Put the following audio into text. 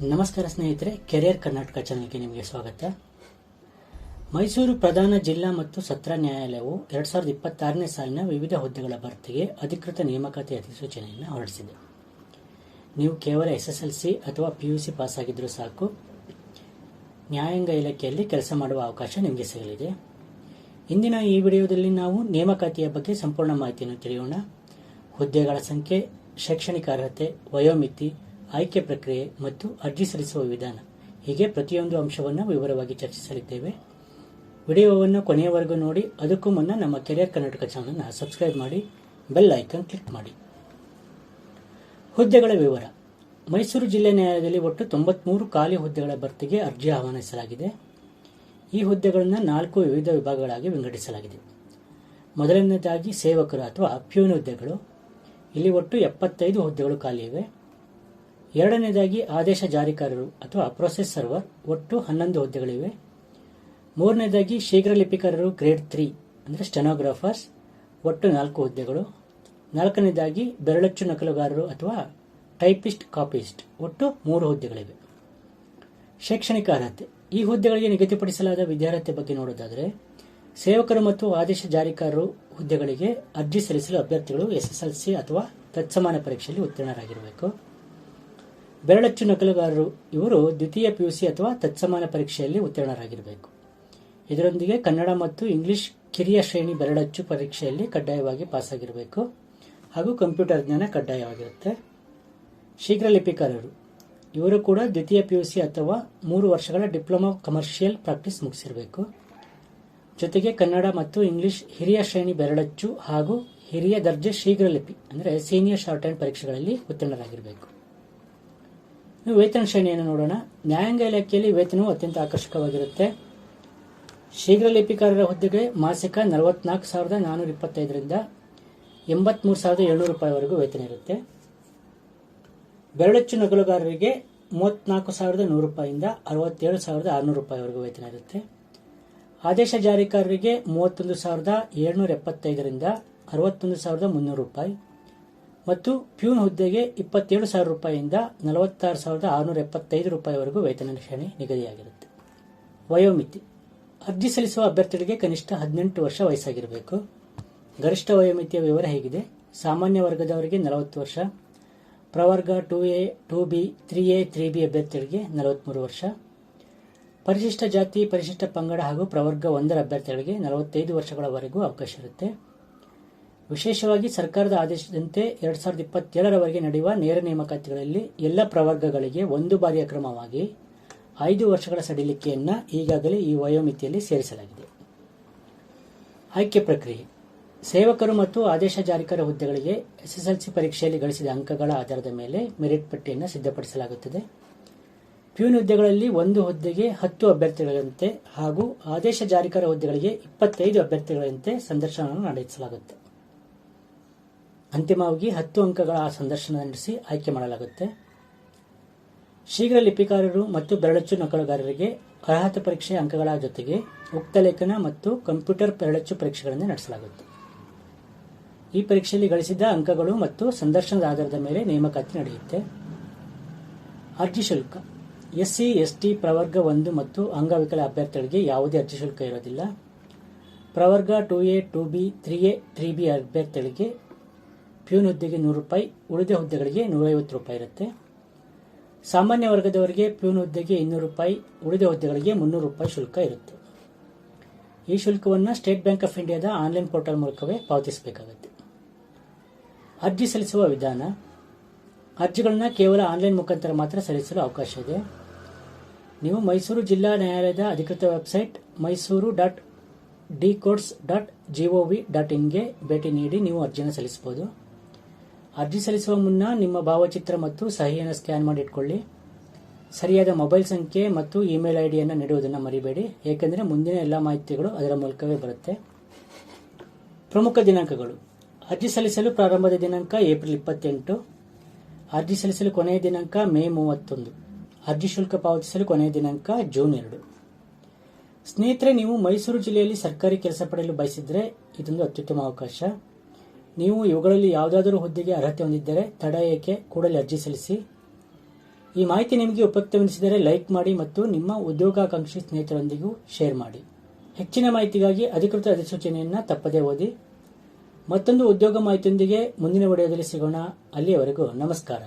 ನಮಸ್ಕಾರ ಸ್ನೇಹಿತರೆ, ಕೆರಿಯರ್ ಕರ್ನಾಟಕ ಚಾನೆಲ್ಗೆ ನಿಮಗೆ ಸ್ವಾಗತ. ಮೈಸೂರು ಪ್ರಧಾನ ಜಿಲ್ಲಾ ಮತ್ತು ಸತ್ರ ನ್ಯಾಯಾಲಯವು 2026ನೇ ಸಾಲಿನ ವಿವಿಧ ಹುದ್ದೆಗಳ ಭರ್ತಿಗೆ ಅಧಿಕೃತ ನೇಮಕಾತಿ ಅಧಿಸೂಚನೆಯನ್ನು ಹೊರಡಿಸಿದೆ. ನೀವು ಕೇವಲ SSLC ಅಥವಾ PUC ಪಾಸ್ ಆಗಿದ್ರೂ ಸಾಕು, ನ್ಯಾಯಾಂಗ ಇಲಾಖೆಯಲ್ಲಿ ಕೆಲಸ ಮಾಡುವ ಅವಕಾಶ ನಿಮಗೆ ಸಿಗಲಿದೆ. ಇಂದಿನ ಈ ವಿಡಿಯೋದಲ್ಲಿ ನಾವು ನೇಮಕಾತಿಯ ಬಗ್ಗೆ ಸಂಪೂರ್ಣ ಮಾಹಿತಿಯನ್ನು ತಿಳಿಯೋಣ. ಹುದ್ದೆಗಳ ಸಂಖ್ಯೆ, ಶೈಕ್ಷಣಿಕ ಅರ್ಹತೆ, ವಯೋಮಿತಿ, ಆಯ್ಕೆ ಪ್ರಕ್ರಿಯೆ ಮತ್ತು ಅರ್ಜಿ ಸಲ್ಲಿಸುವ ವಿಧಾನ, ಹೀಗೆ ಪ್ರತಿಯೊಂದು ಅಂಶವನ್ನು ವಿವರವಾಗಿ ಚರ್ಚಿಸಲಿದ್ದೇವೆ. ವಿಡಿಯೋವನ್ನು ಕೊನೆಯವರೆಗೂ ನೋಡಿ. ಅದಕ್ಕೂ ಮುನ್ನ ನಮ್ಮ ಕೆರಿಯರ್ ಕರ್ನಾಟಕ ಚಾನಲ್ನ ಸಬ್ಸ್ಕ್ರೈಬ್ ಮಾಡಿ, ಬೆಲ್ ಐಕಾನ್ ಕ್ಲಿಕ್ ಮಾಡಿ. ಹುದ್ದೆಗಳ ವಿವರ. ಮೈಸೂರು ಜಿಲ್ಲಾ ನ್ಯಾಯಾಲಯದಲ್ಲಿ ಒಟ್ಟು 93 ಖಾಲಿ ಹುದ್ದೆಗಳ ಭರ್ತಿಗೆ ಅರ್ಜಿ ಆಹ್ವಾನಿಸಲಾಗಿದೆ. ಈ ಹುದ್ದೆಗಳನ್ನು 4 ವಿವಿಧ ವಿಭಾಗಗಳಾಗಿ ವಿಂಗಡಿಸಲಾಗಿದೆ. ಮೊದಲನೇದಾಗಿ ಸೇವಕರು ಅಥವಾ ಪ್ಯೂನ್ ಹುದ್ದೆಗಳು. ಇಲ್ಲಿ ಒಟ್ಟು 75 ಹುದ್ದೆಗಳು ಖಾಲಿ ಇವೆ. ಎರಡನೇದಾಗಿ ಆದೇಶ ಜಾರಿಕಾರರು ಅಥವಾ ಪ್ರೊಸೆಸ್ ಸರ್ವರ್, ಒಟ್ಟು 11 ಹುದ್ದೆಗಳಿವೆ. ಮೂರನೇದಾಗಿ ಶೀಘ್ರ ಲಿಪಿಕಾರರು ಗ್ರೇಡ್ 3 ಅಂದರೆ ಸ್ಟೆನೋಗ್ರಾಫರ್ಸ್, ಒಟ್ಟು 4 ಹುದ್ದೆಗಳು. ನಾಲ್ಕನೇದಾಗಿ ಬೆರಳಚ್ಚು ನಕಲುಗಾರರು ಅಥವಾ ಟೈಪಿಸ್ಟ್ ಕಾಪಿಸ್ಟ್, ಒಟ್ಟು 3 ಹುದ್ದೆಗಳಿವೆ. ಶೈಕ್ಷಣಿಕ ಅರ್ಹತೆ. ಈ ಹುದ್ದೆಗಳಿಗೆ ನಿಗದಿಪಡಿಸಲಾದ ವಿದ್ಯಾರ್ಹತೆ ಬಗ್ಗೆ ನೋಡೋದಾದರೆ, ಸೇವಕರು ಮತ್ತು ಆದೇಶ ಜಾರಿಕಾರರು ಹುದ್ದೆಗಳಿಗೆ ಅರ್ಜಿ ಸಲ್ಲಿಸಲು ಅಭ್ಯರ್ಥಿಗಳು SSLC ಅಥವಾ ತತ್ಸಮಾನ ಪರೀಕ್ಷೆಯಲ್ಲಿ ಉತ್ತೀರ್ಣರಾಗಿರಬೇಕು. ಬೆರಳಚ್ಚು ನಕಲುಗಾರರು ಇವರು ದ್ವಿತೀಯ PUC ಅಥವಾ ತತ್ಸಮಾನ ಪರೀಕ್ಷೆಯಲ್ಲಿ ಉತ್ತೀರ್ಣರಾಗಿರಬೇಕು. ಇದರೊಂದಿಗೆ ಕನ್ನಡ ಮತ್ತು ಇಂಗ್ಲಿಷ್ ಕಿರಿಯ ಶ್ರೇಣಿ ಬೆರಳಚ್ಚು ಪರೀಕ್ಷೆಯಲ್ಲಿ ಕಡ್ಡಾಯವಾಗಿ ಪಾಸಾಗಿರಬೇಕು ಹಾಗೂ ಕಂಪ್ಯೂಟರ್ ಜ್ಞಾನ ಕಡ್ಡಾಯವಾಗಿರುತ್ತೆ. ಶೀಘ್ರ ಲಿಪಿಕಾರರು ಇವರು ಕೂಡ ದ್ವಿತೀಯ PUC ಅಥವಾ 3 ವರ್ಷಗಳ ಡಿಪ್ಲೊಮಾ ಕಮರ್ಷಿಯಲ್ ಪ್ರಾಕ್ಟೀಸ್ ಮುಗಿಸಿರಬೇಕು. ಜೊತೆಗೆ ಕನ್ನಡ ಮತ್ತು ಇಂಗ್ಲಿಷ್ ಹಿರಿಯ ಶ್ರೇಣಿ ಬೆರಳಚ್ಚು ಹಾಗೂ ಹಿರಿಯ ದರ್ಜೆ ಶೀಘ್ರ ಲಿಪಿ ಅಂದರೆ ಸೀನಿಯರ್ ಶಾರ್ಟ್ ಹ್ಯಾಂಡ್ ಪರೀಕ್ಷೆಗಳಲ್ಲಿ ಉತ್ತೀರ್ಣರಾಗಿರಬೇಕು. ವೇತನ ಶ್ರೇಣಿಯನ್ನು ನೋಡೋಣ. ನ್ಯಾಯಾಂಗ ಇಲಾಖೆಯಲ್ಲಿ ವೇತನವು ಅತ್ಯಂತ ಆಕರ್ಷಕವಾಗಿರುತ್ತೆ. ಶೀಘ್ರ ಲಿಪಿಕಾರರ ಹುದ್ದೆಗೆ ಮಾಸಿಕ 44,425ರಿಂದ 83,700 ರೂಪಾಯಿವರೆಗೂ ವೇತನ ಇರುತ್ತೆ. ಬೆರಳಚ್ಚು ನಕಲುಗಾರರಿಗೆ 34,100 ರೂಪಾಯಿಯಿಂದ 67,600 ರೂಪಾಯಿವರೆಗೂ ವೇತನ ಇರುತ್ತೆ. ಆದೇಶ ಜಾರಿಕಾರರಿಗೆ 31,775ರಿಂದ 61,300 ರೂಪಾಯಿ ಮತ್ತು ಪ್ಯೂನ್ ಹುದ್ದೆಗೆ 27,000 ರೂಪಾಯಿಯಿಂದ 46,675 ರೂಪಾಯಿವರೆಗೂ ವೇತನ ಶ್ರೇಣಿ ನಿಗದಿಯಾಗಿರುತ್ತೆ. ವಯೋಮಿತಿ. ಅರ್ಜಿ ಸಲ್ಲಿಸುವ ಅಭ್ಯರ್ಥಿಗಳಿಗೆ ಕನಿಷ್ಠ 18 ವರ್ಷ ವಯಸ್ಸಾಗಿರಬೇಕು. ಗರಿಷ್ಠ ವಯೋಮಿತಿಯ ವಿವರ ಹೇಗಿದೆ. ಸಾಮಾನ್ಯ ವರ್ಗದವರಿಗೆ 40 ವರ್ಷ, ಪ್ರವರ್ಗ 2A, 2B, 3A, 3B ಅಭ್ಯರ್ಥಿಗಳಿಗೆ 43 ವರ್ಷ, ಪರಿಶಿಷ್ಟ ಜಾತಿ, ಪರಿಶಿಷ್ಟ ಪಂಗಡ ಹಾಗೂ ಪ್ರವರ್ಗ 1ರ ಅಭ್ಯರ್ಥಿಗಳಿಗೆ 45 ವರ್ಷಗಳವರೆಗೂ ಅವಕಾಶ ಇರುತ್ತೆ. ವಿಶೇಷವಾಗಿ ಸರ್ಕಾರದ ಆದೇಶದಂತೆ 2027ರವರೆಗೆ ನಡೆಯುವ ನೇರ ನೇಮಕಾತಿಗಳಲ್ಲಿ ಎಲ್ಲ ಪ್ರವರ್ಗಗಳಿಗೆ 1 ಬಾರಿಯ ಕ್ರಮವಾಗಿ 5 ವರ್ಷಗಳ ಸಡಿಲಿಕೆಯನ್ನು ಈಗಾಗಲೇ ಈ ವಯೋಮಿತಿಯಲ್ಲಿ ಸೇರಿಸಲಾಗಿದೆ. ಆಯ್ಕೆ ಪ್ರಕ್ರಿಯೆ. ಸೇವಕರು ಮತ್ತು ಆದೇಶ ಜಾರಿಕಾರ ಹುದ್ದೆಗಳಿಗೆ SSLC ಪರೀಕ್ಷೆಯಲ್ಲಿ ಗಳಿಸಿದ ಅಂಕಗಳ ಆಧಾರದ ಮೇಲೆ ಮೆರಿಟ್ ಪಟ್ಟಿಯನ್ನು ಸಿದ್ಧಪಡಿಸಲಾಗುತ್ತದೆ. ಪ್ಯೂನ್ ಹುದ್ದೆಗಳಲ್ಲಿ 1 ಹುದ್ದೆಗೆ 10 ಅಭ್ಯರ್ಥಿಗಳಂತೆ ಹಾಗೂ ಆದೇಶ ಜಾರಿಕಾರ ಹುದ್ದೆಗಳಿಗೆ 25 ಅಭ್ಯರ್ಥಿಗಳಂತೆ ಸಂದರ್ಶನವನ್ನು ನಡೆಸಲಾಗುತ್ತೆ. ಅಂತಿಮವಾಗಿ 10 ಅಂಕಗಳ ಸಂದರ್ಶನ ನಡೆಸಿ ಆಯ್ಕೆ ಮಾಡಲಾಗುತ್ತೆ. ಶೀಘ್ರ ಲಿಪಿಕಾರರು ಮತ್ತು ಬೆರಳಚ್ಚು ನಕಲುಗಾರರಿಗೆ ಅರ್ಹತಾ ಪರೀಕ್ಷೆ ಅಂಕಗಳ ಜೊತೆಗೆ ಉಕ್ತ ಲೇಖನ ಮತ್ತು ಕಂಪ್ಯೂಟರ್ ಬೆರಳಚ್ಚು ಪರೀಕ್ಷೆಗಳನ್ನು ನಡೆಸಲಾಗುತ್ತೆ. ಈ ಪರೀಕ್ಷೆಯಲ್ಲಿ ಗಳಿಸಿದ ಅಂಕಗಳು ಮತ್ತು ಸಂದರ್ಶನದ ಆಧಾರದ ಮೇಲೆ ನೇಮಕಾತಿ ನಡೆಯುತ್ತೆ. ಅರ್ಜಿ ಶುಲ್ಕ. SC, ST, ಪ್ರವರ್ಗ 1 ಮತ್ತು ಅಂಗವಿಕಲ ಅಭ್ಯರ್ಥಿಗಳಿಗೆ ಯಾವುದೇ ಅರ್ಜಿ ಶುಲ್ಕ ಇರೋದಿಲ್ಲ. ಪ್ರವರ್ಗ 2A, 2B, 3A, 3B ಅಭ್ಯರ್ಥಿಗಳಿಗೆ ಪ್ಯೂನ್ ಹುದ್ದೆಗೆ 100 ರೂಪಾಯಿ, ಉಳಿದ ಹುದ್ದೆಗಳಿಗೆ 150 ರೂಪಾಯಿ ಇರುತ್ತೆ. ಸಾಮಾನ್ಯ ವರ್ಗದವರಿಗೆ ಪ್ಯೂನ್ ಹುದ್ದೆಗೆ 200 ರೂಪಾಯಿ, ಉಳಿದ ಹುದ್ದೆಗಳಿಗೆ 300 ರೂಪಾಯಿ ಶುಲ್ಕ ಇರುತ್ತೆ. ಈ ಶುಲ್ಕವನ್ನು ಸ್ಟೇಟ್ ಬ್ಯಾಂಕ್ ಆಫ್ ಇಂಡಿಯಾದ ಆನ್ಲೈನ್ ಪೋರ್ಟಲ್ ಮೂಲಕವೇ ಪಾವತಿಸಬೇಕಾಗುತ್ತೆ. ಅರ್ಜಿ ಸಲ್ಲಿಸುವ ವಿಧಾನ. ಅರ್ಜಿಗಳನ್ನು ಕೇವಲ ಆನ್ಲೈನ್ ಮುಖಾಂತರ ಮಾತ್ರ ಸಲ್ಲಿಸಲು ಅವಕಾಶ ಇದೆ. ನೀವು ಮೈಸೂರು ಜಿಲ್ಲಾ ನ್ಯಾಯಾಲಯದ ಅಧಿಕೃತ ವೆಬ್ಸೈಟ್ mysuru.dcourts.gov.in ಭೇಟಿ ನೀಡಿ ನೀವು ಅರ್ಜಿಯನ್ನು ಸಲ್ಲಿಸಬಹುದು. ಅರ್ಜಿ ಸಲ್ಲಿಸುವ ಮುನ್ನ ನಿಮ್ಮ ಭಾವಚಿತ್ರ ಮತ್ತು ಸಹಿಯನ್ನು ಸ್ಕ್ಯಾನ್ ಮಾಡಿ ಇಟ್ಕೊಳ್ಳಿ. ಸರಿಯಾದ ಮೊಬೈಲ್ ಸಂಖ್ಯೆ ಮತ್ತು ಇಮೇಲ್ ಐಡಿಯನ್ನು ನೀಡುವುದನ್ನು ಮರಿಬೇಡಿ, ಏಕೆಂದರೆ ಮುಂದಿನ ಎಲ್ಲ ಮಾಹಿತಿಗಳು ಅದರ ಮೂಲಕವೇ ಬರುತ್ತೆ. ಪ್ರಮುಖ ದಿನಾಂಕಗಳು. ಅರ್ಜಿ ಸಲ್ಲಿಸಲು ಪ್ರಾರಂಭದ ದಿನಾಂಕ ಏಪ್ರಿಲ್ 28, ಅರ್ಜಿ ಸಲ್ಲಿಸಲು ಕೊನೆಯ ದಿನಾಂಕ ಮೇ 31, ಅರ್ಜಿ ಶುಲ್ಕ ಪಾವತಿಸಲು ಕೊನೆಯ ದಿನಾಂಕ ಜೂನ್ 2. ಸ್ನೇಹಿತರೆ, ನೀವು ಮೈಸೂರು ಜಿಲ್ಲೆಯಲ್ಲಿ ಸರ್ಕಾರಿ ಕೆಲಸ ಪಡೆಯಲು ಬಯಸಿದರೆ ಇದೊಂದು ಅತ್ಯುತ್ತಮ ಅವಕಾಶ. ನೀವು ಇವುಗಳಲ್ಲಿ ಯಾವುದಾದರೂ ಹುದ್ದೆಗೆ ಅರ್ಹತೆ ಹೊಂದಿದ್ದರೆ ತಡ ಏಕೆ, ಕೂಡಲೇ ಅರ್ಜಿ ಸಲ್ಲಿಸಿ. ಈ ಮಾಹಿತಿ ನಿಮಗೆ ಉಪಯುಕ್ತವೆನಿಸಿದರೆ ಲೈಕ್ ಮಾಡಿ ಮತ್ತು ನಿಮ್ಮ ಉದ್ಯೋಗಾಕಾಂಕ್ಷಿ ಸ್ನೇಹಿತರೊಂದಿಗೂ ಶೇರ್ ಮಾಡಿ. ಹೆಚ್ಚಿನ ಮಾಹಿತಿಗಾಗಿ ಅಧಿಕೃತ ಅಧಿಸೂಚನೆಯನ್ನು ತಪ್ಪದೇ ಓದಿ. ಮತ್ತೊಂದು ಉದ್ಯೋಗ ಮಾಹಿತಿಯೊಂದಿಗೆ ಮುಂದಿನ ವಿಡಿಯೋದಲ್ಲಿ ಸಿಗೋಣ. ಅಲ್ಲಿಯವರೆಗೂ ನಮಸ್ಕಾರ.